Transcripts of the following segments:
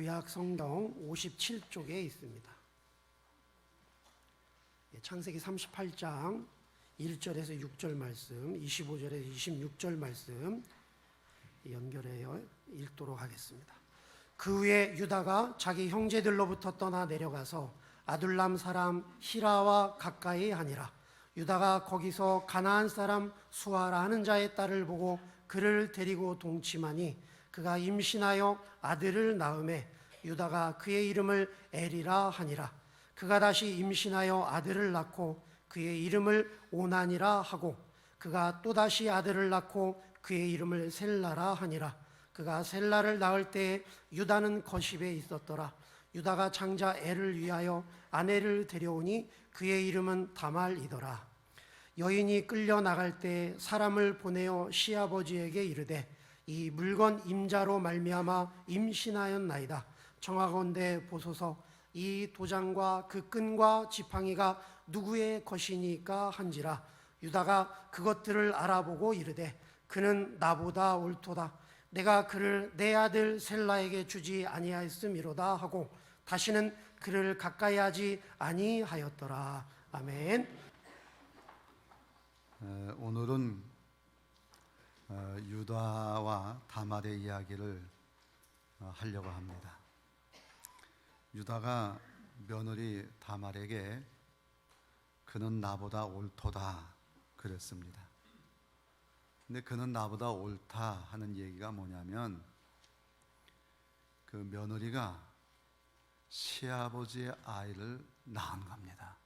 구약 성경 57쪽에 있습니다. 창세기 38장 1절에서 6절 말씀, 25절에서 26절 말씀 연결해서 읽도록 하겠습니다. 그 후에 유다가 자기 형제들로부터 떠나 내려가서 아둘람 사람 히라와 가까이 하니라. 유다가 거기서 가나안 사람 수아라 하는 자의 딸을 보고 그를 데리고 동침하니 그가 임신하여 아들을 낳음에 유다가 그의 이름을 에리라 하니라. 그가 다시 임신하여 아들을 낳고 그의 이름을 오난이라 하고 그가 또다시 아들을 낳고 그의 이름을 셀라라 하니라. 그가 셀라를 낳을 때에 유다는 거십에 있었더라. 유다가 장자 엘을 위하여 아내를 데려오니 그의 이름은 다말이더라. 여인이 끌려 나갈 때 사람을 보내어 시아버지에게 이르되 이 물건 임자로 말미암아 임신하였나이다. 청하건대 보소서 이 도장과 그 끈과 지팡이가 누구의 것이니까 한지라. 유다가 그것들을 알아보고 이르되 그는 나보다 옳도다. 내가 그를 내 아들 셀라에게 주지 아니하였음이로다 하고 다시는 그를 가까이 하지 아니하였더라. 아멘. 오늘은 유다와 다말의 이야기를 하려고 합니다. 유다가 며느리 다말에게 그는 나보다 옳도다 그랬습니다. 근데 그는 나보다 옳다 하는 얘기가 뭐냐면 그 며느리가 시아버지의 아이를 낳은 겁니다.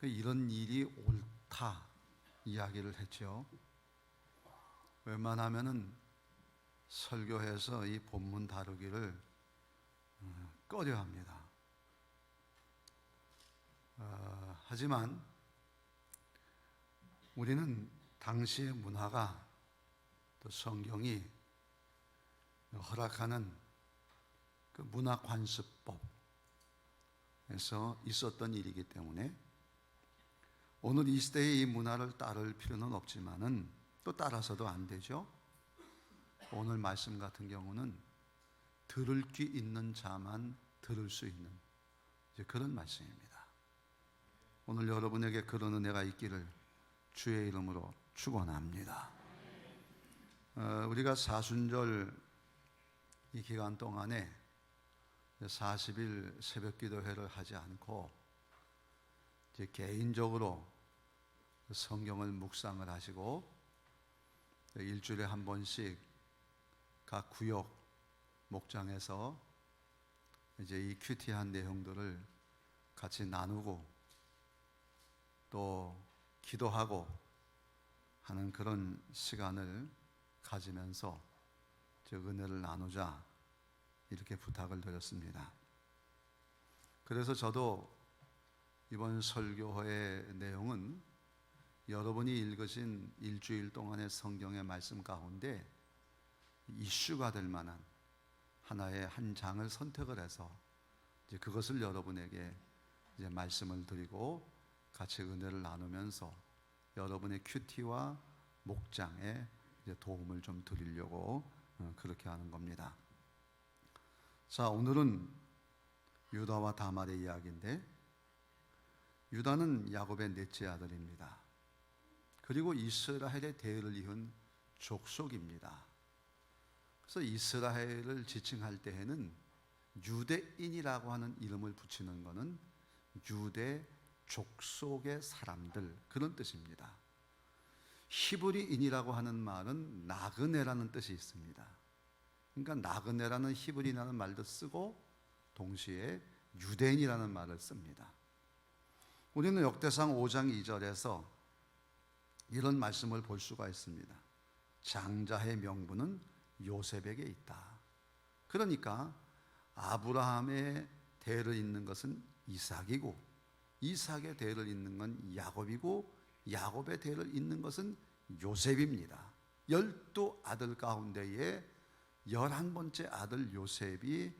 이런 일이 옳다 이야기를 했죠. 웬만하면은 설교해서 이 본문 다루기를 꺼려합니다. 하지만 우리는 당시의 문화가 또 성경이 허락하는 그 문화관습법에서 있었던 일이기 때문에 오늘 이 시대의 이 문화를 따를 필요는 없지만은 또 따라서도 안 되죠. 오늘 말씀 같은 경우는 들을 귀 있는 자만 들을 수 있는 이제 그런 말씀입니다. 오늘 여러분에게 그런 은혜가 있기를 주의 이름으로 축원합니다. 우리가 사순절 이 기간 동안에 40일 새벽 기도회를 하지 않고 이제 개인적으로 성경을 묵상을 하시고 일주일에 한 번씩 각 구역 목장에서 이제 이 큐티한 내용들을 같이 나누고 또 기도하고 하는 그런 시간을 가지면서 은혜를 나누자 이렇게 부탁을 드렸습니다. 그래서 저도 이번 설교의 내용은 여러분이 읽으신 일주일 동안의 성경의 말씀 가운데 이슈가 될 만한 하나의 한 장을 선택을 해서 이제 그것을 여러분에게 이제 말씀을 드리고 같이 은혜를 나누면서 여러분의 큐티와 목장에 이제 도움을 좀 드리려고 그렇게 하는 겁니다. 자, 오늘은 유다와 다말의 이야기인데 유다는 야곱의 넷째 아들입니다. 그리고 이스라엘의 대를 이은 족속입니다. 그래서 이스라엘을 지칭할 때에는 유대인이라고 하는 이름을 붙이는 것은 유대 족속의 사람들 그런 뜻입니다. 히브리인이라고 하는 말은 나그네라는 뜻이 있습니다. 그러니까 나그네라는 히브리라는 말도 쓰고 동시에 유대인이라는 말을 씁니다. 우리는 역대상 5장 2절에서 이런 말씀을 볼 수가 있습니다. 장자의 명분은 요셉에게 있다. 그러니까 아브라함의 대를 잇는 것은 이삭이고 이삭의 대를 잇는 건 야곱이고 야곱의 대를 잇는 것은 요셉입니다. 12아들 가운데에 11번째 아들 요셉이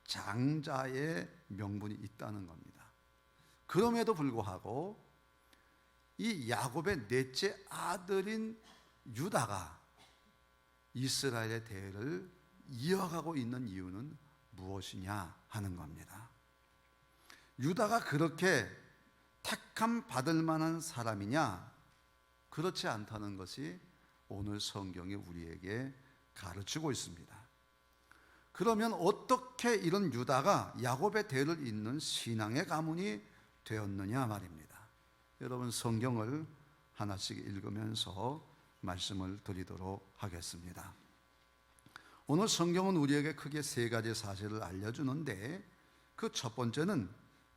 장자의 명분이 있다는 겁니다. 그럼에도 불구하고 이 야곱의 넷째 아들인 유다가 이스라엘의 대를 이어가고 있는 이유는 무엇이냐 하는 겁니다. 유다가 그렇게 택함 받을 만한 사람이냐? 그렇지 않다는 것이 오늘 성경이 우리에게 가르치고 있습니다. 그러면 어떻게 이런 유다가 야곱의 대를 잇는 신앙의 가문이 되었느냐 말입니다. 여러분, 성경을 하나씩 읽으면서 말씀을 드리도록 하겠습니다. 오늘 성경은 우리에게 크게 세 가지 사실을 알려주는데, 그 첫 번째는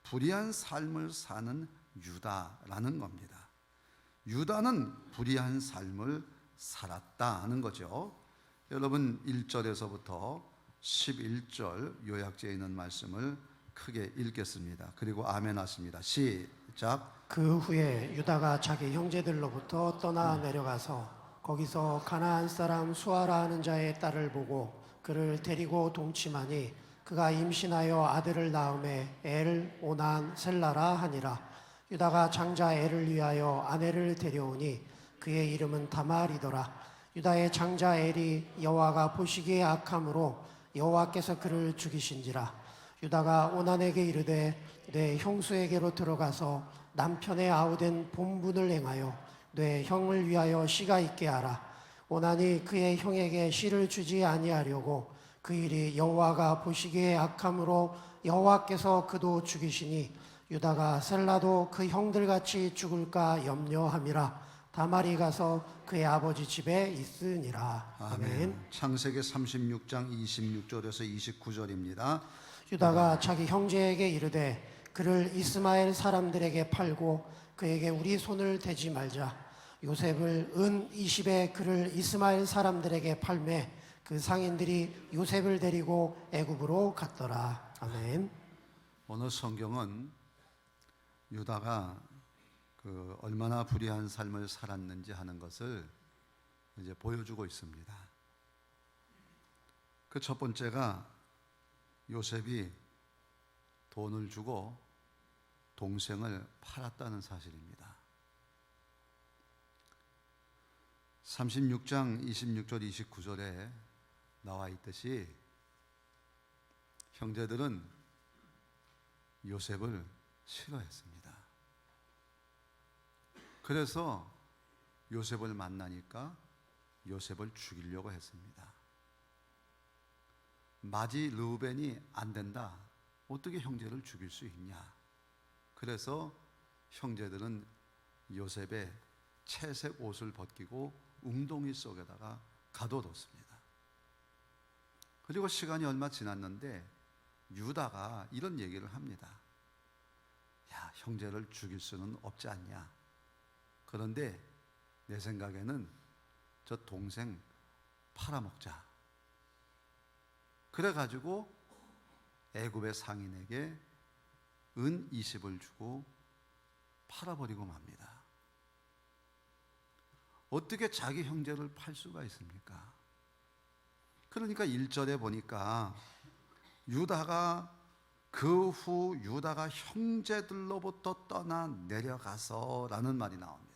불의한 삶을 사는 유다라는 겁니다. 유다는 불의한 삶을 살았다 하는 거죠. 여러분, 1절에서부터 11절 요약되어 있는 말씀을 크게 읽겠습니다. 그리고 아멘 하십니다. 시작. 그 후에 유다가 자기 형제들로부터 떠나 내려가서 거기서 가나안 사람 수아라 하는 자의 딸을 보고 그를 데리고 동침하니 그가 임신하여 아들을 낳음에 엘, 오난, 셀라라 하니라. 유다가 장자 엘을 위하여 아내를 데려오니 그의 이름은 다말이더라. 유다의 장자 엘이 여호와가 보시기에 악함으로 여호와께서 그를 죽이신지라. 유다가 오난에게 이르되 내 형수에게로 들어가서 남편의 아우된 본분을 행하여 내 형을 위하여 씨가 있게 하라. 오난이 그의 형에게 씨를 주지 아니하려고 그 일이 여호와가 보시기에 악함으로 여호와께서 그도 죽이시니 유다가 셀라도 그 형들같이 죽을까 염려함이라. 다말이 가서 그의 아버지 집에 있으니라. 아멘. 창세기 36장 26절에서 29절입니다. 유다가 자기 형제에게 이르되 그를 이스마엘 사람들에게 팔고 그에게 우리 손을 대지 말자. 요셉을 은 20에 그를 이스마엘 사람들에게 팔매 그 상인들이 요셉을 데리고 애굽으로 갔더라. 아멘. 오늘 성경은 유다가 얼마나 불의한 삶을 살았는지 하는 것을 이제 보여주고 있습니다. 그 첫 번째가 요셉이 돈을 주고 동생을 팔았다는 사실입니다. 36장 26절 29절에 나와 있듯이 형제들은 요셉을 싫어했습니다. 그래서 요셉을 만나니까 요셉을 죽이려고 했습니다. 마지 르우벤이 안 된다. 어떻게 형제를 죽일 수 있냐? 그래서 형제들은 요셉의 채색 옷을 벗기고 웅덩이 속에다가 가둬뒀습니다. 그리고 시간이 얼마 지났는데 유다가 이런 얘기를 합니다. 야, 형제를 죽일 수는 없지 않냐? 그런데 내 생각에는 저 동생 팔아먹자. 그래가지고 애굽의 상인에게 은 20을 주고 팔아버리고 맙니다. 어떻게 자기 형제를 팔 수가 있습니까? 그러니까 1절에 보니까 유다가 그 후 유다가 형제들로부터 떠나 내려가서 라는 말이 나옵니다.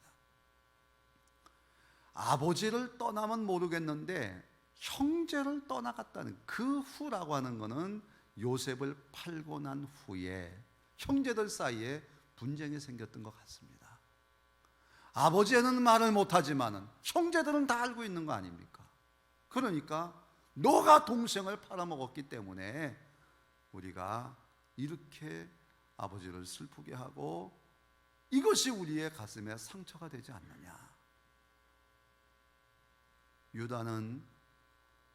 아버지를 떠나면 모르겠는데 형제를 떠나갔다는 그 후라고 하는 것은 요셉을 팔고 난 후에 형제들 사이에 분쟁이 생겼던 것 같습니다. 아버지는 말을 못하지만은 형제들은 다 알고 있는 거 아닙니까? 그러니까 너가 동생을 팔아먹었기 때문에 우리가 이렇게 아버지를 슬프게 하고 이것이 우리의 가슴에 상처가 되지 않느냐. 유다는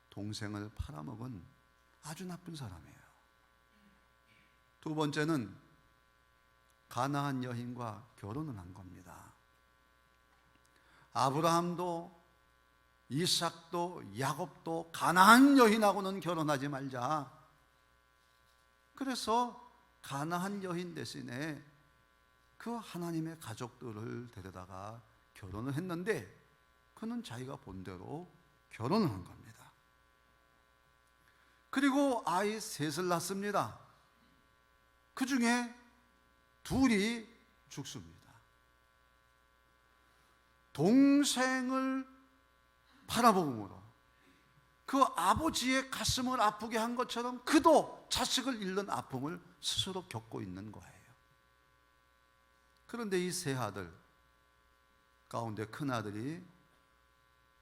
동생을 팔아먹은 아주 나쁜 사람이에요. 두 번째는 가나안 여인과 결혼을 한 겁니다. 아브라함도 이삭도 야곱도 가나안 여인하고는 결혼하지 말자. 그래서 가나안 여인 대신에 그 하나님의 가족들을 데려다가 결혼을 했는데 그는 자기가 본대로 결혼을 한 겁니다. 그리고 아이 셋을 낳습니다. 그 중에 둘이 죽습니다. 동생을 팔아먹음으로 그 아버지의 가슴을 아프게 한 것처럼 그도 자식을 잃는 아픔을 스스로 겪고 있는 거예요. 그런데 이 세 아들 가운데 큰 아들이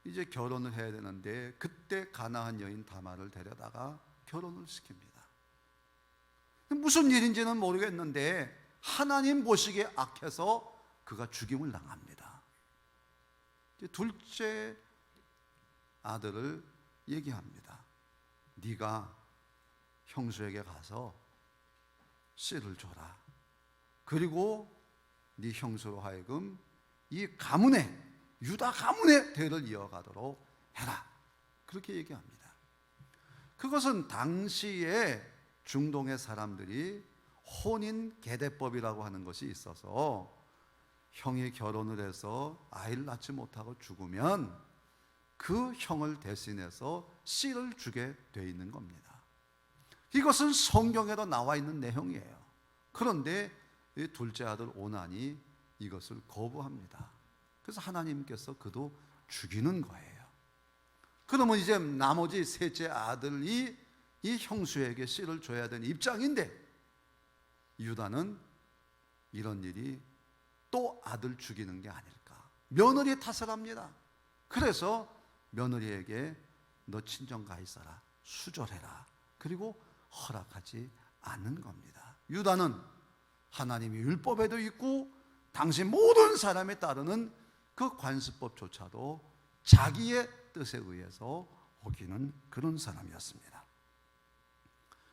이제 결혼을 해야 되는데 그때 가나안 여인 다말을 데려다가 결혼을 시킵니다. 무슨 일인지는 모르겠는데 하나님 보시기에 악해서 그가 죽임을 당합니다. 이제 둘째 아들을 얘기합니다. 네가 형수에게 가서 씨를 줘라. 그리고 네 형수로 하여금 이 가문의 유다 가문의 대를 이어가도록 해라. 그렇게 얘기합니다. 그것은 당시에 중동의 사람들이 혼인 계대법이라고 하는 것이 있어서 형이 결혼을 해서 아이를 낳지 못하고 죽으면 그 형을 대신해서 씨를 주게 돼 있는 겁니다. 이것은 성경에도 나와 있는 내용이에요. 그런데 이 둘째 아들 오난이 이것을 거부합니다. 그래서 하나님께서 그도 죽이는 거예요. 그러면 이제 나머지 셋째 아들이 이 형수에게 씨를 줘야 되는 입장인데 유다는 이런 일이 또 아들 죽이는 게 아닐까, 며느리 탓을 합니다. 그래서 며느리에게 너 친정 가 있어라, 수절해라, 그리고 허락하지 않는 겁니다. 유다는 하나님의 율법에도 있고 당시 모든 사람에 따르는 그 관습법조차도 자기의 뜻에 의해서 어기는 그런 사람이었습니다.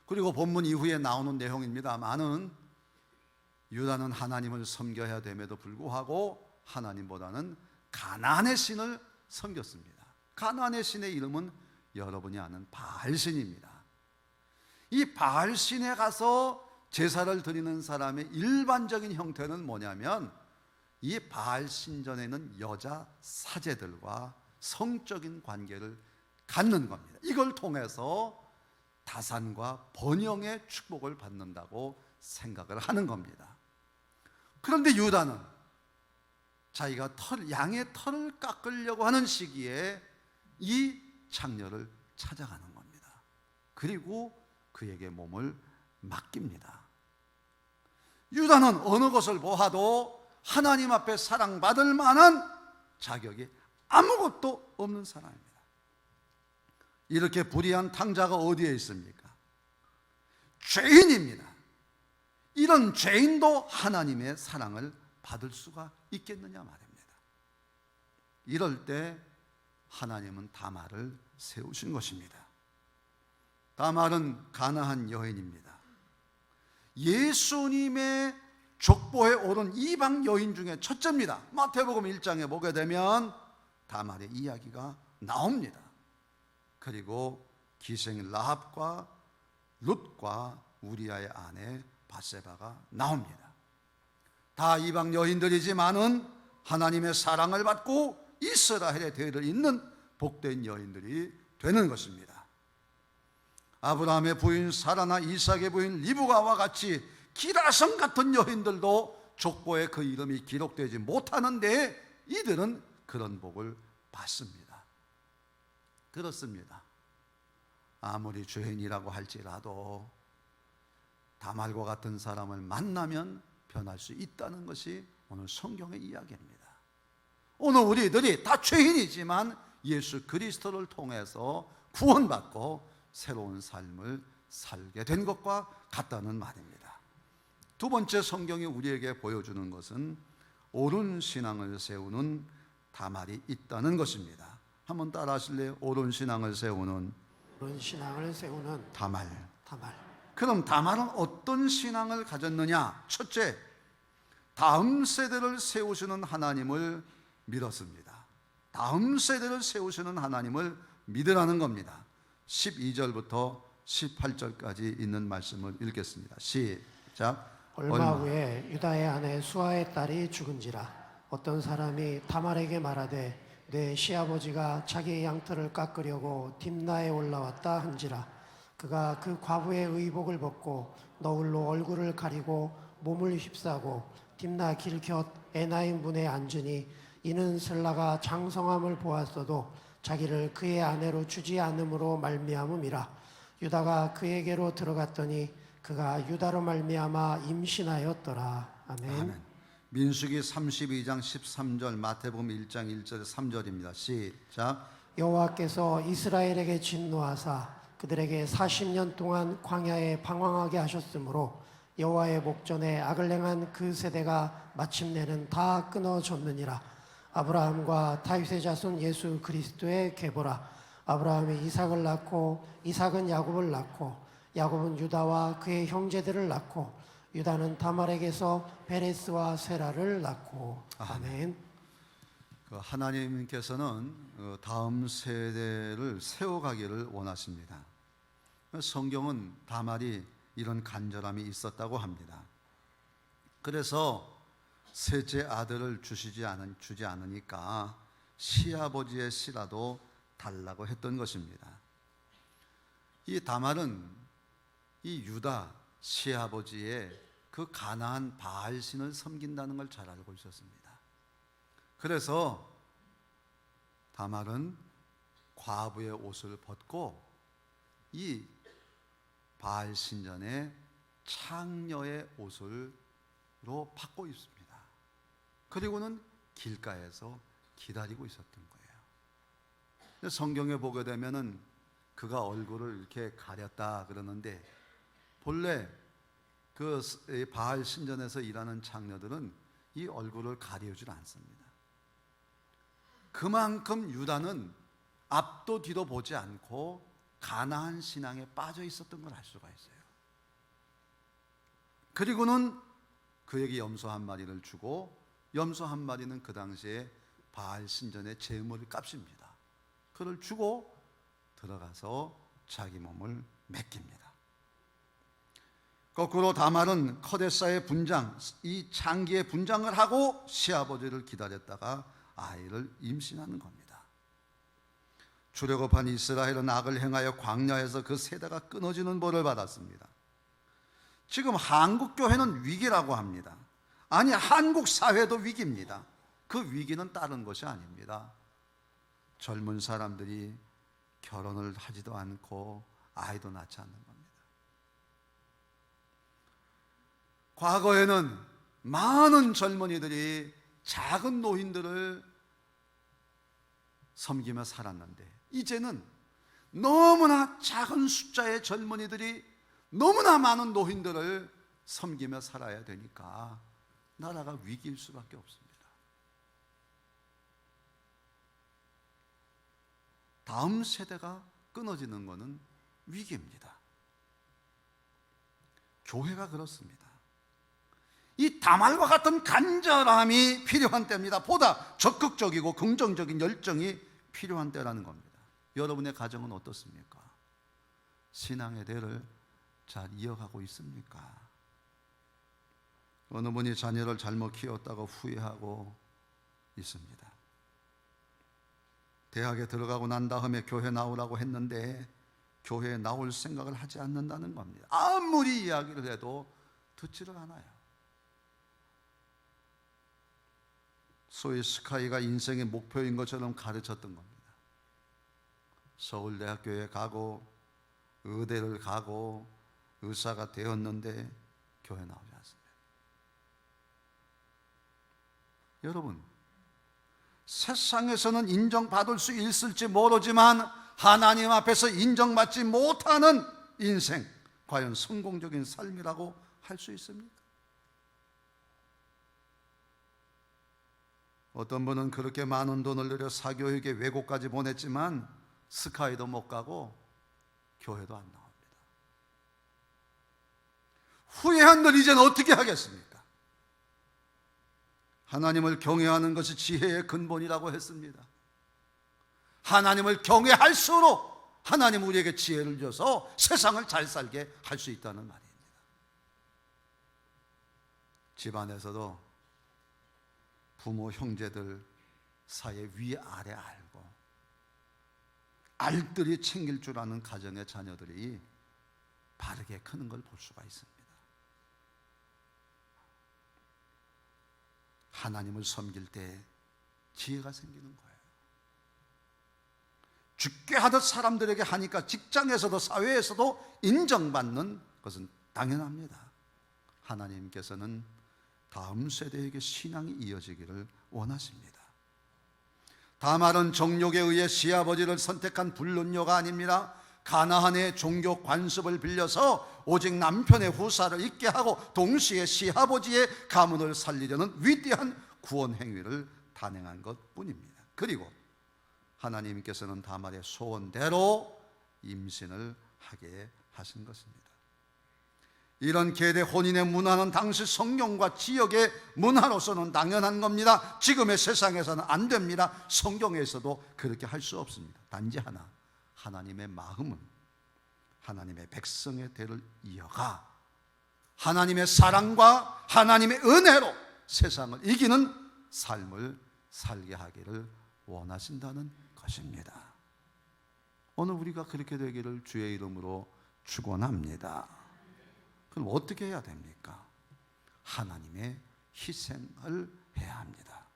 그리고 본문 이후에 나오는 내용입니다만은 유다는 하나님을 섬겨야 됨에도 불구하고 하나님보다는 가나안의 신을 섬겼습니다. 가나안의 신의 이름은 여러분이 아는 바알신입니다. 이 바알신에 가서 제사를 드리는 사람의 일반적인 형태는 뭐냐면 이 바알신전에는 여자 사제들과 성적인 관계를 갖는 겁니다. 이걸 통해서 다산과 번영의 축복을 받는다고 생각을 하는 겁니다. 그런데 유다는 자기가 양의 털을 깎으려고 하는 시기에 이 창녀를 찾아가는 겁니다. 그리고 그에게 몸을 맡깁니다. 유다는 어느 것을 보아도 하나님 앞에 사랑받을 만한 자격이 아무것도 없는 사람입니다. 이렇게 불의한 탕자가 어디에 있습니까? 죄인입니다. 이런 죄인도 하나님의 사랑을 받을 수가 있겠느냐 말입니다. 이럴 때 하나님은 다말을 세우신 것입니다. 다말은 가나안 여인입니다. 예수님의 족보에 오른 이방 여인 중에 첫째입니다. 마태복음 1장에 보게 되면 다말의 이야기가 나옵니다. 그리고 기생 라합과 룻과 우리아의 아내 바세바가 나옵니다. 다 이방 여인들이지만은 하나님의 사랑을 받고 이스라엘의 대를 잇는 복된 여인들이 되는 것입니다. 아브라함의 부인 사라나 이삭의 부인 리브가와 같이 기라성 같은 여인들도 족보에 그 이름이 기록되지 못하는데 이들은 그런 복을 받습니다. 그렇습니다. 아무리 죄인이라고 할지라도 다말과 같은 사람을 만나면 변할 수 있다는 것이 오늘 성경의 이야기입니다. 오늘 우리들이 다 죄인이지만 예수 그리스도를 통해서 구원받고 새로운 삶을 살게 된 것과 같다는 말입니다. 두 번째 성경이 우리에게 보여주는 것은 옳은 신앙을 세우는 다말이 있다는 것입니다. 한번 따라 하실래요? 옳은 신앙을 세우는 다말. 그럼 다말은 어떤 신앙을 가졌느냐? 첫째, 다음 세대를 세우시는 하나님을 믿었습니다. 다음 세대를 세우시는 하나님을 믿으라는 겁니다. 12절부터 18절까지 있는 말씀을 읽겠습니다. 시작. 얼마 후에 유다의 아내 수아의 딸이 죽은지라 어떤 사람이 다말에게 말하되 내 시아버지가 자기의 양털을 깎으려고 딥나에 올라왔다 한지라 그가 그 과부의 의복을 벗고 너울로 얼굴을 가리고 몸을 휩싸고 딥나 길 곁 에나임 문에 앉으니 이는 셀라가 장성함을 보았어도 자기를 그의 아내로 주지 않음으로 말미암음이라. 유다가 그에게로 들어갔더니 그가 유다로 말미암아 임신하였더라. 아멘. 아멘. 민수기 32장 13절, 마태복음 1장 1절 3절입니다. 시작. 여호와께서 이스라엘에게 진노하사 그들에게 40년 동안 광야에 방황하게 하셨으므로 여호와의 목전에 악을 행한 그 세대가 마침내는 다 끊어졌느니라. 아브라함과 다윗의 자손 예수 그리스도의 계보라. 아브라함이 이삭을 낳고 이삭은 야곱을 낳고 야곱은 유다와 그의 형제들을 낳고 유다는 다말에게서 베레스와 세라를 낳고. 아멘. 하나님께서는 다음 세대를 세워가기를 원하십니다. 성경은 다말이 이런 간절함이 있었다고 합니다. 그래서 셋째 아들을 주지 않으니까 시아버지의 씨라도 달라고 했던 것입니다. 이 다말은 이 유다 시아버지의 그 가나안 바알 신을 섬긴다는 걸 잘 알고 있었습니다. 그래서 다말은 과부의 옷을 벗고 이 바알 신전에 창녀의 옷으로 받고 있습니다. 그리고는 길가에서 기다리고 있었던 거예요. 성경에 보게 되면은 그가 얼굴을 이렇게 가렸다 그러는데, 본래 그 바알 신전에서 일하는 창녀들은 이 얼굴을 가려주질 않습니다. 그만큼 유다는 앞도 뒤도 보지 않고 가나안 신앙에 빠져 있었던 걸 알 수가 있어요. 그리고는 그에게 염소 한 마리를 주고, 염소 한 마리는 그 당시에 바알 신전의 제물 값입니다. 그를 주고 들어가서 자기 몸을 맡깁니다. 거꾸로 다말은 커데사의 분장, 이 장기의 분장을 하고 시아버지를 기다렸다가 아이를 임신하는 겁니다. 주력업한 이스라엘은 악을 행하여 광야에서 그 세대가 끊어지는 벌을 받았습니다. 지금 한국 교회는 위기라고 합니다. 아니, 한국 사회도 위기입니다. 그 위기는 다른 것이 아닙니다. 젊은 사람들이 결혼을 하지도 않고 아이도 낳지 않는 겁니다. 과거에는 많은 젊은이들이 작은 노인들을 섬기며 살았는데, 이제는 너무나 작은 숫자의 젊은이들이 너무나 많은 노인들을 섬기며 살아야 되니까 나라가 위기일 수밖에 없습니다. 다음 세대가 끊어지는 것은 위기입니다. 교회가 그렇습니다. 이 다말과 같은 간절함이 필요한 때입니다. 보다 적극적이고 긍정적인 열정이 필요한 때라는 겁니다. 여러분의 가정은 어떻습니까? 신앙의 대를 잘 이어가고 있습니까? 어느 분이 자녀를 잘못 키웠다고 후회하고 있습니다. 대학에 들어가고 난 다음에 교회 나오라고 했는데 교회에 나올 생각을 하지 않는다는 겁니다. 아무리 이야기를 해도 듣지를 않아요. 소위 스카이가 인생의 목표인 것처럼 가르쳤던 겁니다. 서울대학교에 가고 의대를 가고 의사가 되었는데 교회 나오지 않습니다. 여러분, 세상에서는 인정받을 수 있을지 모르지만 하나님 앞에서 인정받지 못하는 인생, 과연 성공적인 삶이라고 할 수 있습니까? 어떤 분은 그렇게 많은 돈을 들여 사교육에 외고까지 보냈지만 스카이도 못 가고 교회도 안 나옵니다. 후회한들 이제는 어떻게 하겠습니까? 하나님을 경외하는 것이 지혜의 근본이라고 했습니다. 하나님을 경외할수록 하나님 우리에게 지혜를 줘서 세상을 잘 살게 할 수 있다는 말입니다. 집안에서도 부모, 형제들 사이에 위아래 알고 알뜰히 챙길 줄 아는 가정의 자녀들이 바르게 크는 걸 볼 수가 있습니다. 하나님을 섬길 때 지혜가 생기는 거예요. 죽게 하듯 사람들에게 하니까 직장에서도 사회에서도 인정받는 것은 당연합니다. 하나님께서는 다음 세대에게 신앙이 이어지기를 원하십니다. 다말은 정욕에 의해 시아버지를 선택한 불륜녀가 아닙니다. 가나안의 종교 관습을 빌려서 오직 남편의 후사를 잊게 하고 동시에 시아버지의 가문을 살리려는 위대한 구원 행위를 단행한 것뿐입니다. 그리고 하나님께서는 다말의 소원대로 임신을 하게 하신 것입니다. 이런 계대 혼인의 문화는 당시 성경과 지역의 문화로서는 당연한 겁니다. 지금의 세상에서는 안 됩니다. 성경에서도 그렇게 할 수 없습니다. 단지 하나, 하나님의 마음은 하나님의 백성의 대를 이어가 하나님의 사랑과 하나님의 은혜로 세상을 이기는 삶을 살게 하기를 원하신다는 것입니다. 오늘 우리가 그렇게 되기를 주의 이름으로 축원합니다. 그럼 어떻게 해야 됩니까? 하나님의 희생을 해야 합니다.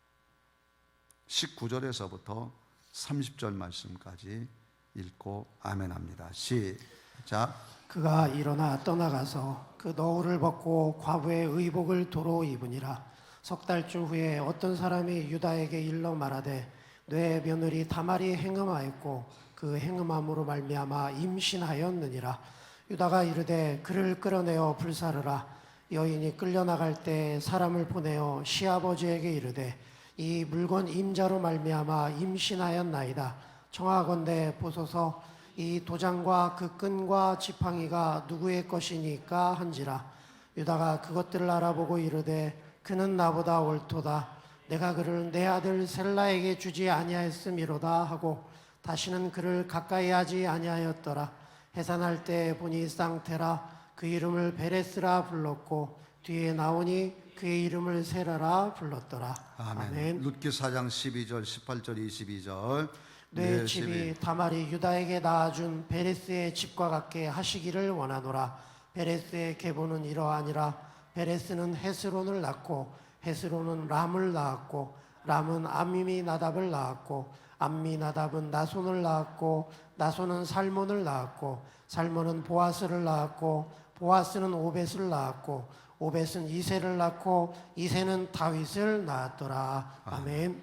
19절에서부터 30절 말씀까지 읽고 아멘합니다. 시작. 그가 일어나 떠나가서 그 너울을 벗고 과부의 의복을 도로 입으니라. 석 달쯤 후에 어떤 사람이 유다에게 일러 말하되 내 며느리 다말이 행음하였고 그 행음함으로 말미암아 임신하였느니라. 유다가 이르되 그를 끌어내어 불사르라. 여인이 끌려나갈 때 사람을 보내어 시아버지에게 이르되 이 물건 임자로 말미암아 임신하였나이다. 청하건대 보소서 이 도장과 그 끈과 지팡이가 누구의 것이니까 한지라. 유다가 그것들을 알아보고 이르되 그는 나보다 옳도다. 내가 그를 내 아들 셀라에게 주지 아니하였음이로다 하고 다시는 그를 가까이 하지 아니하였더라. 해산할 때 보니 쌍테라 그 이름을 베레스라 불렀고 뒤에 나오니 그의 이름을 세라라 불렀더라. 아멘. 룻기 4장 12절 18절 22절. 내 집이 다말이 유다에게 낳아준 베레스의 집과 같게 하시기를 원하노라. 베레스의 계보는 이러하니라. 베레스는 헤스론을 낳고 헤스론은 람을 낳았고 람은 암미나답을 낳았고 암미나답은 나손을 낳았고 나손은 살몬을 낳았고 살몬은 보아스를 낳았고 보아스는 오벳을 낳았고 오벳은 이새를 낳고 이새는 다윗을 낳았더라. 아멘.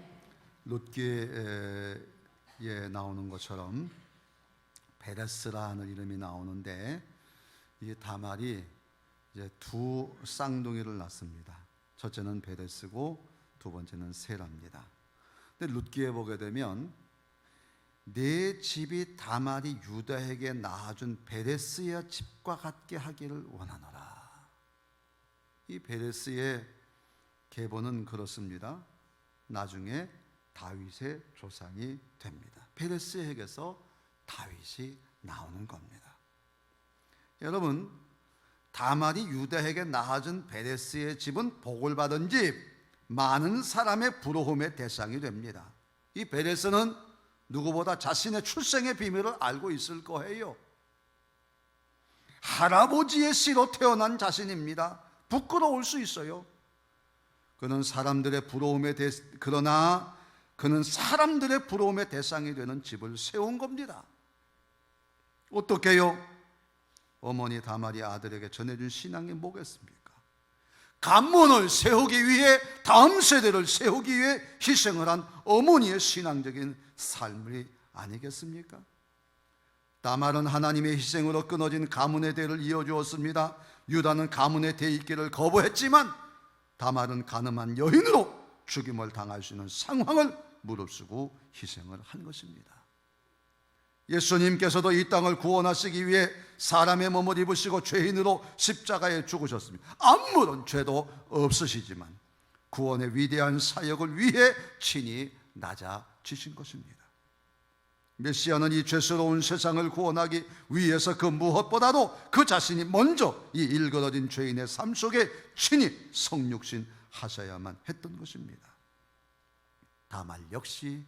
룻기에 나오는 것처럼 베레스라는 이름이 나오는데 이 다말이 이제 두 쌍둥이를 낳습니다. 첫째는 베레스고 두 번째는 세라입니다. 근데 룻기에 보게 되면 내 집이 다말이 유다에게 낳아준 베레스의 집과 같게 하기를 원하노라. 이 베레스의 계보는 그렇습니다. 나중에 다윗의 조상이 됩니다. 베레스에게서 다윗이 나오는 겁니다. 여러분, 다말이 유다에게 낳아준 베레스의 집은 복을 받은 집, 많은 사람의 부러움의 대상이 됩니다. 이 베레스는 누구보다 자신의 출생의 비밀을 알고 있을 거예요. 할아버지의 씨로 태어난 자신입니다. 부끄러울 수 있어요. 그는 사람들의 그러나 그는 사람들의 부러움의 대상이 되는 집을 세운 겁니다. 어떻게요? 어머니 다말이 아들에게 전해준 신앙이 뭐겠습니까? 간문을 세우기 위해, 다음 세대를 세우기 위해 희생을 한 어머니의 신앙적인 삶이 아니겠습니까? 다말은 하나님의 희생으로 끊어진 가문의 대를 이어주었습니다. 유다는 가문의 대 있기를 거부했지만 다말은 가늠한 여인으로 죽임을 당할 수 있는 상황을 무릅쓰고 희생을 한 것입니다. 예수님께서도 이 땅을 구원하시기 위해 사람의 몸을 입으시고 죄인으로 십자가에 죽으셨습니다. 아무런 죄도 없으시지만 구원의 위대한 사역을 위해 친히 낮아지신 것입니다. 메시아는 이 죄스러운 세상을 구원하기 위해서 그 무엇보다도 그 자신이 먼저 이 일그러진 죄인의 삶 속에 친히 성육신 하셔야만 했던 것입니다. 다말 역시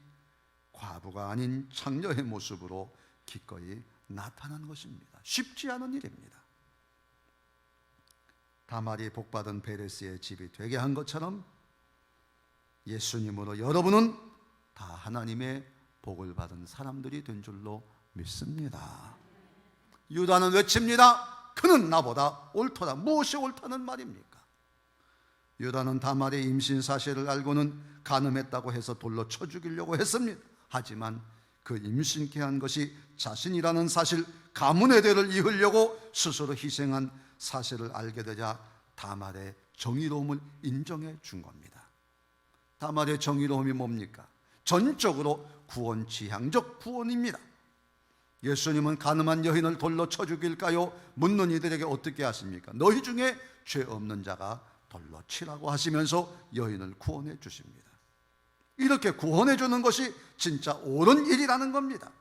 과부가 아닌 창녀의 모습으로 기꺼이 나타난 것입니다. 쉽지 않은 일입니다. 다말이 복받은 베레스의 집이 되게 한 것처럼 예수님으로 여러분은 다 하나님의 복을 받은 사람들이 된 줄로 믿습니다. 유다는 외칩니다. 그는 나보다 옳도다. 무엇이 옳다는 말입니까? 유다는 다말의 임신 사실을 알고는 간음했다고 해서 돌로 쳐 죽이려고 했습니다. 하지만 그 임신케 한 것이 자신이라는 사실, 가문의 대를 이으려고 스스로 희생한 사실을 알게 되자 다말의 정의로움을 인정해 준 겁니다. 다말의 정의로움이 뭡니까? 전적으로 구원 지향적 구원입니다. 예수님은 가늠한 여인을 돌로 쳐 죽일까요? 묻는 이들에게 어떻게 하십니까? 너희 중에 죄 없는 자가 돌로 치라고 하시면서 여인을 구원해 주십니다. 이렇게 구원해 주는 것이 진짜 옳은 일이라는 겁니다.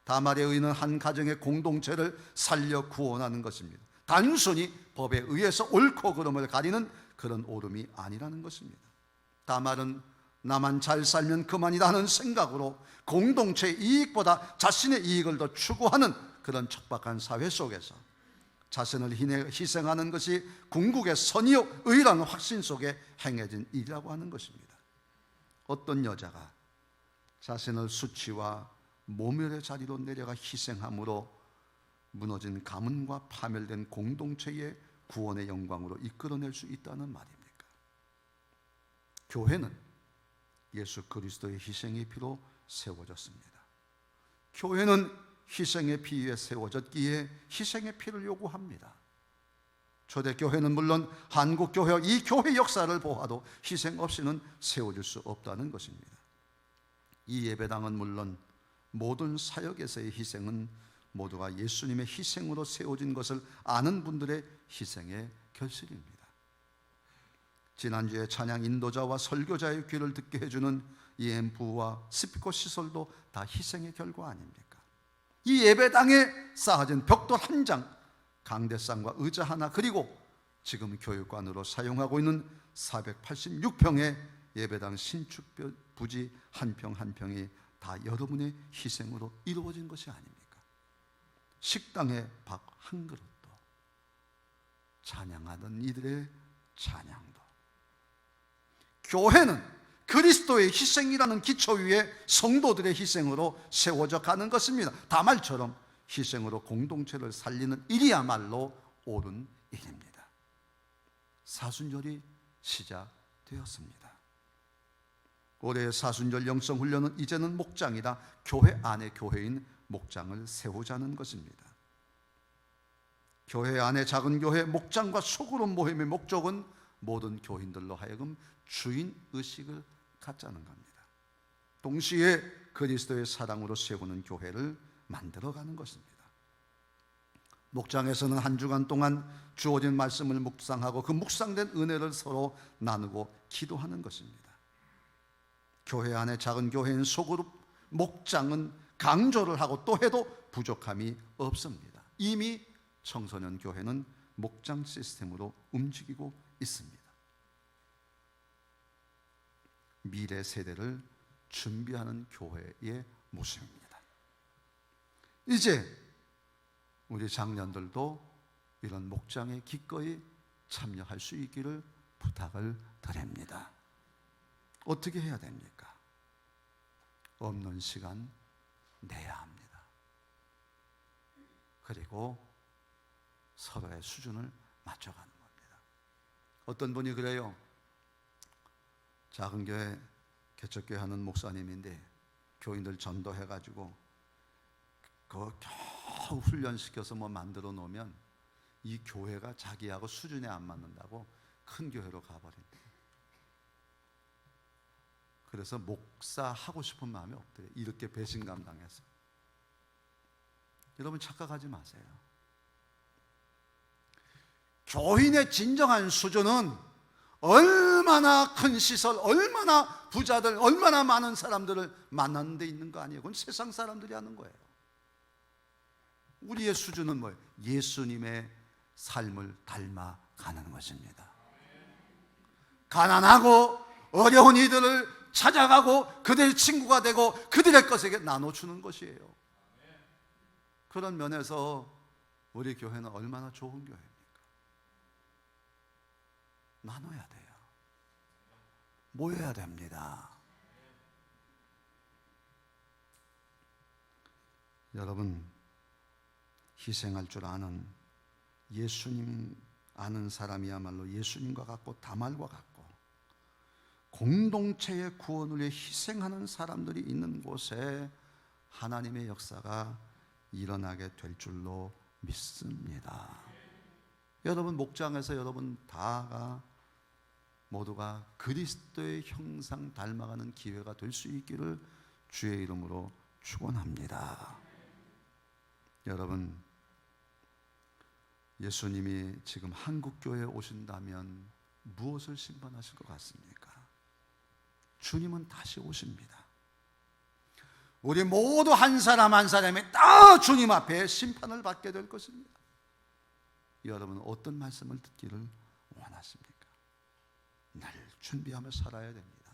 다말의 의는 한 가정의 공동체를 살려 구원하는 것입니다. 단순히 법에 의해서 옳고 그름을 가리는 그런 옳음이 아니라는 것입니다. 다말은 나만 잘 살면 그만이라는 생각으로 공동체의 이익보다 자신의 이익을 더 추구하는 그런 척박한 사회 속에서 자신을 희생하는 것이 궁극의 선이요 의라는 확신 속에 행해진 일이라고 하는 것입니다. 어떤 여자가 자신을 수치와 모멸의 자리로 내려가 희생함으로 무너진 가문과 파멸된 공동체의 구원의 영광으로 이끌어낼 수 있다는 말입니까? 교회는 예수 그리스도의 희생의 피로 세워졌습니다. 교회는 희생의 피 위에 세워졌기에 희생의 피를 요구합니다. 초대교회는 물론 한국교회와 이 교회 역사를 보아도 희생 없이는 세워질 수 없다는 것입니다. 이 예배당은 물론 모든 사역에서의 희생은 모두가 예수님의 희생으로 세워진 것을 아는 분들의 희생의 결실입니다. 지난주에 찬양 인도자와 설교자의 귀를 듣게 해주는 이 앰프와 스피커 시설도 다 희생의 결과 아닙니까? 이 예배당에 쌓아진 벽돌 한 장, 강대상과 의자 하나, 그리고 지금 교육관으로 사용하고 있는 486평의 예배당 신축 부지 한 평 한 평이 다 여러분의 희생으로 이루어진 것이 아닙니까? 식당의 밥 한 그릇도, 찬양하던 이들의 찬양도, 교회는 그리스도의 희생이라는 기초 위에 성도들의 희생으로 세워져 가는 것입니다. 다말처럼 희생으로 공동체를 살리는 일이야말로 옳은 일입니다. 사순절이 시작되었습니다. 올해의 사순절 영성훈련은 이제는 목장이다. 교회 안에 교회인 목장을 세우자는 것입니다. 교회 안에 작은 교회 목장과 소그룹 모임의 목적은 모든 교인들로 하여금 주인의식을 갖자는 겁니다. 동시에 그리스도의 사랑으로 세우는 교회를 만들어가는 것입니다. 목장에서는 한 주간 동안 주어진 말씀을 묵상하고 그 묵상된 은혜를 서로 나누고 기도하는 것입니다. 교회 안에 작은 교회인 소그룹 목장은 강조를 하고 또 해도 부족함이 없습니다. 이미 청소년 교회는 목장 시스템으로 움직이고 있습니다. 미래 세대를 준비하는 교회의 모습입니다. 이제 우리 장년들도 이런 목장에 기꺼이 참여할 수 있기를 부탁을 드립니다. 어떻게 해야 됩니까? 없는 시간 내야 합니다. 그리고 서로의 수준을 맞춰가는 겁니다. 어떤 분이 그래요. 작은 교회, 개척교회 하는 목사님인데 교인들 전도해가지고 그거 겨우 훈련시켜서 뭐 만들어 놓으면 이 교회가 자기하고 수준에 안 맞는다고 큰 교회로 가버린대요. 그래서 목사하고 싶은 마음이 없대요. 이렇게 배신감 당해서. 여러분 착각하지 마세요. 교인의 진정한 수준은 얼마나 큰 시설, 얼마나 부자들, 얼마나 많은 사람들을 만나는 데 있는 거 아니에요. 그건 세상 사람들이 하는 거예요. 우리의 수준은 뭐예요? 예수님의 삶을 닮아가는 것입니다. 가난하고 어려운 이들을 찾아가고 그들의 친구가 되고 그들의 것에게 나눠주는 것이에요. 그런 면에서 우리 교회는 얼마나 좋은 교회입니까? 나눠야 돼요. 모여야 됩니다. 여러분, 희생할 줄 아는 예수님 아는 사람이야말로 예수님과 같고 다말과 같고 공동체의 구원을 위해 희생하는 사람들이 있는 곳에 하나님의 역사가 일어나게 될 줄로 믿습니다. 여러분, 목장에서 여러분 다가 모두가 그리스도의 형상 닮아가는 기회가 될 수 있기를 주의 이름으로 축원합니다. 여러분, 예수님이 지금 한국교회에 오신다면 무엇을 심판하실 것 같습니까? 주님은 다시 오십니다. 우리 모두 한 사람 한 사람이 다 주님 앞에 심판을 받게 될 것입니다. 여러분은 어떤 말씀을 듣기를 원하십니까? 날 준비하며 살아야 됩니다.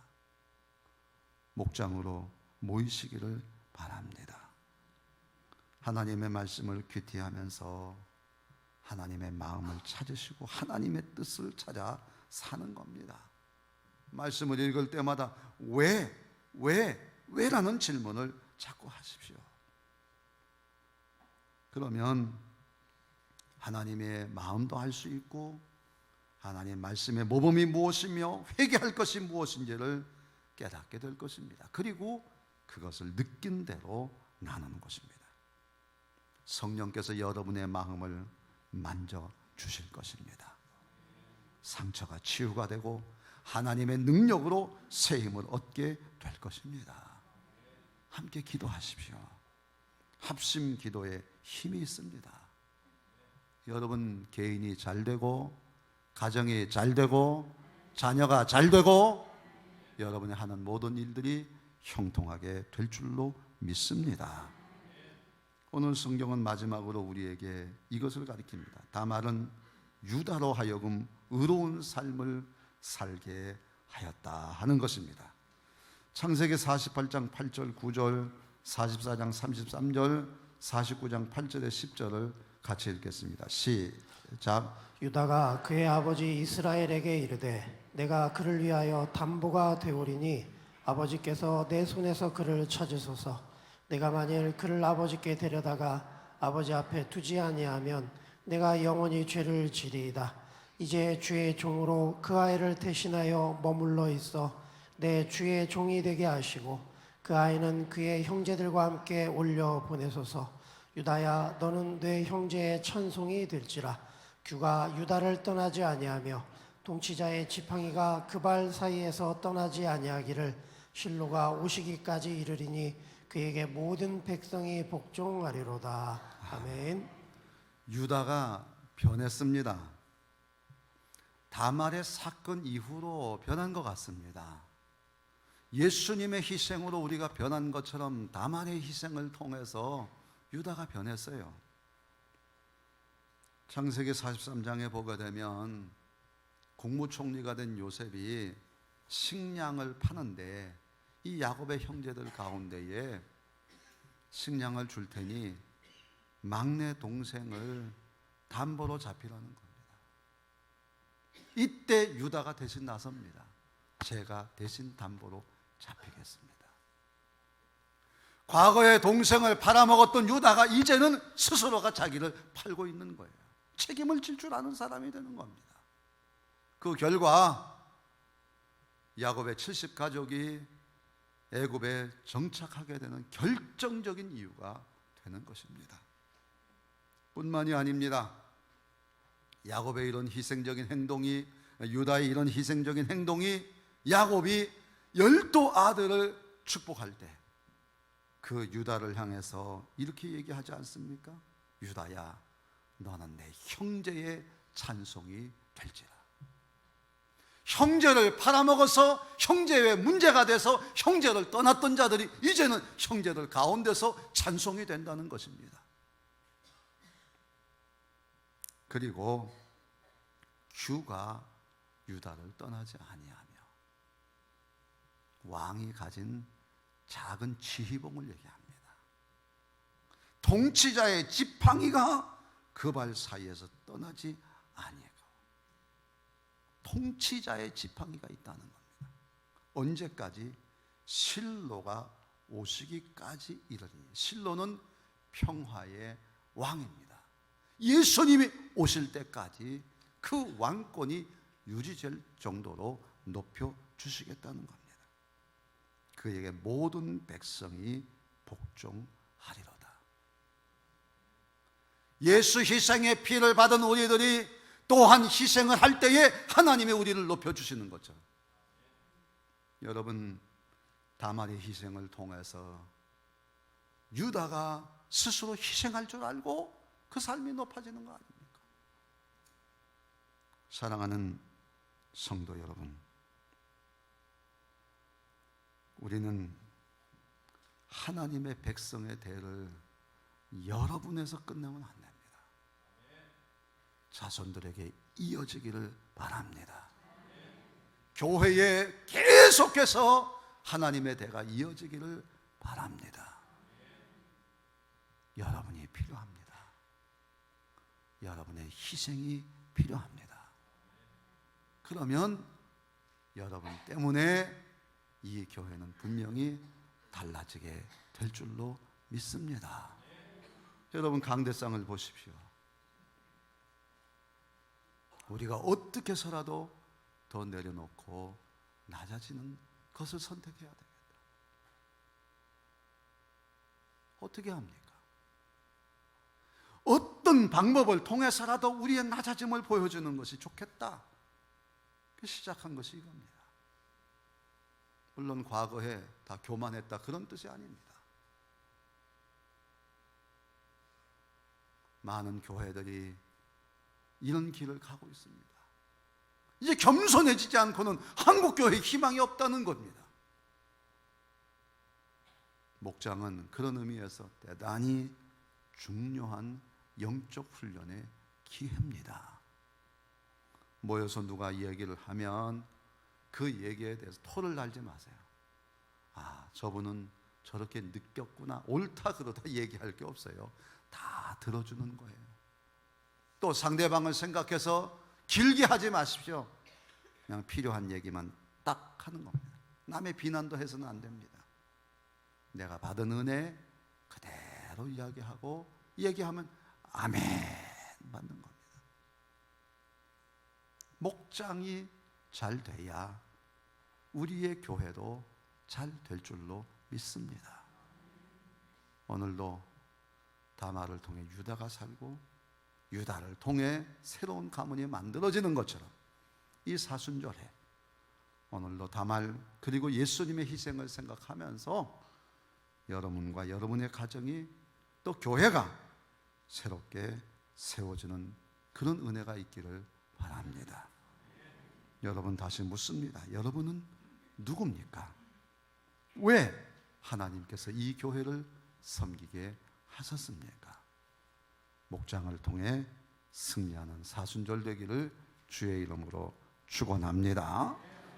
목장으로 모이시기를 바랍니다. 하나님의 말씀을 귀티하면서 하나님의 마음을 찾으시고 하나님의 뜻을 찾아 사는 겁니다. 말씀을 읽을 때마다 왜라는 질문을 자꾸 하십시오. 그러면 하나님의 마음도 알 수 있고 하나님의 말씀의 모범이 무엇이며 회개할 것이 무엇인지를 깨닫게 될 것입니다. 그리고 그것을 느낀 대로 나누는 것입니다. 성령께서 여러분의 마음을 만져 주실 것입니다. 상처가 치유가 되고 하나님의 능력으로 새 힘을 얻게 될 것입니다. 함께 기도하십시오. 합심 기도에 힘이 있습니다. 여러분 개인이 잘 되고 가정이 잘 되고 자녀가 잘 되고 여러분이 하는 모든 일들이 형통하게 될 줄로 믿습니다. 오늘 성경은 마지막으로 우리에게 이것을 가르칩니다. 다말은 유다로 하여금 의로운 삶을 살게 하였다 하는 것입니다. 창세기 48장 8절 9절 44장 33절 49장 8절에 10절을 같이 읽겠습니다. 시작. 유다가 그의 아버지 이스라엘에게 이르되 내가 그를 위하여 담보가 되오리니 아버지께서 내 손에서 그를 찾으소서. 내가 만일 그를 아버지께 데려다가 아버지 앞에 두지 아니하면 내가 영원히 죄를 지리이다. 이제 주의 종으로 그 아이를 대신하여 머물러 있어 내 주의 종이 되게 하시고 그 아이는 그의 형제들과 함께 올려 보내소서. 유다야, 너는 내 형제의 찬송이 될지라. 규가 유다를 떠나지 아니하며 동치자의 지팡이가 그 발 사이에서 떠나지 아니하기를 실로가 오시기까지 이르리니 그에게 모든 백성이 복종하리로다. 아멘. 유다가 변했습니다. 다말의 사건 이후로 변한 것 같습니다. 예수님의 희생으로 우리가 변한 것처럼 다말의 희생을 통해서 유다가 변했어요. 창세기 43장에 보게 되면 국무총리가 된 요셉이 식량을 파는데 이 야곱의 형제들 가운데에 식량을 줄 테니 막내 동생을 담보로 잡히라는 겁니다. 이때 유다가 대신 나섭니다. 제가 대신 담보로 잡히겠습니다. 과거에 동생을 팔아먹었던 유다가 이제는 스스로가 자기를 팔고 있는 거예요. 책임을 질 줄 아는 사람이 되는 겁니다. 그 결과 야곱의 70가족이 애굽에 정착하게 되는 결정적인 이유가 되는 것입니다. 뿐만이 아닙니다. 야곱의 이런 희생적인 행동이, 유다의 이런 희생적인 행동이 야곱이 12아들을 축복할 때 그 유다를 향해서 이렇게 얘기하지 않습니까? 유다야, 너는 내 형제의 찬송이 될지라. 형제를 팔아먹어서 형제의 문제가 돼서 형제를 떠났던 자들이 이제는 형제들 가운데서 찬송이 된다는 것입니다. 그리고 규가 유다를 떠나지 아니하며 왕이 가진 작은 지휘봉을 얘기합니다. 통치자의 지팡이가 그 발 사이에서 떠나지 아니하고, 통치자의 지팡이가 있다는 겁니다. 언제까지? 실로가 오시기까지 이르리니. 실로는 평화의 왕입니다. 예수님이 오실 때까지 그 왕권이 유지될 정도로 높여주시겠다는 겁니다. 그에게 모든 백성이 복종하리로다. 예수 희생의 피를 받은 우리들이 또한 희생을 할 때에 하나님이 우리를 높여주시는 거죠. 여러분, 다말의 희생을 통해서 유다가 스스로 희생할 줄 알고 그 삶이 높아지는 거 아닙니까? 사랑하는 성도 여러분, 우리는 하나님의 백성의 대를 여러분에서 끝내면 안 됩니다. 자손들에게 이어지기를 바랍니다. 교회에 계속해서 하나님의 대가 이어지기를 바랍니다. 여러분이 필요합니다. 여러분의 희생이 필요합니다. 그러면 여러분 때문에 이 교회는 분명히 달라지게 될 줄로 믿습니다. 여러분, 강대상을 보십시오. 우리가 어떻게 해서라도 더 내려놓고 낮아지는 것을 선택해야 됩니다. 어떻게 합니까? 어떤 방법을 통해서라도 우리의 낮아짐을 보여주는 것이 좋겠다. 시작한 것이 이겁니다. 물론 과거에 다 교만했다 그런 뜻이 아닙니다. 많은 교회들이 이런 길을 가고 있습니다. 이제 겸손해지지 않고는 한국교회에 희망이 없다는 겁니다. 목장은 그런 의미에서 대단히 중요한 영적 훈련의 기회입니다. 모여서 누가 이야기를 하면 그 얘기에 대해서 토를 달지 마세요. 아, 저분은 저렇게 느꼈구나, 옳다 그러다 얘기할 게 없어요. 다 들어주는 거예요. 또 상대방을 생각해서 길게 하지 마십시오. 그냥 필요한 얘기만 딱 하는 겁니다. 남의 비난도 해서는 안 됩니다. 내가 받은 은혜 그대로 이야기하고, 얘기하면 아멘 받는 겁니다. 목장이 잘 돼야 우리의 교회도 잘 될 줄로 믿습니다. 오늘도 다말을 통해 유다가 살고 유다를 통해 새로운 가문이 만들어지는 것처럼 이 사순절에 오늘도 다말 그리고 예수님의 희생을 생각하면서 여러분과 여러분의 가정이 또 교회가 새롭게 세워지는 그런 은혜가 있기를 바랍니다. 여러분, 다시 묻습니다. 여러분은 누굽니까? 왜 하나님께서 이 교회를 섬기게 하셨습니까? 목장을 통해 승리하는 사순절 되기를 주의 이름으로 축원합니다.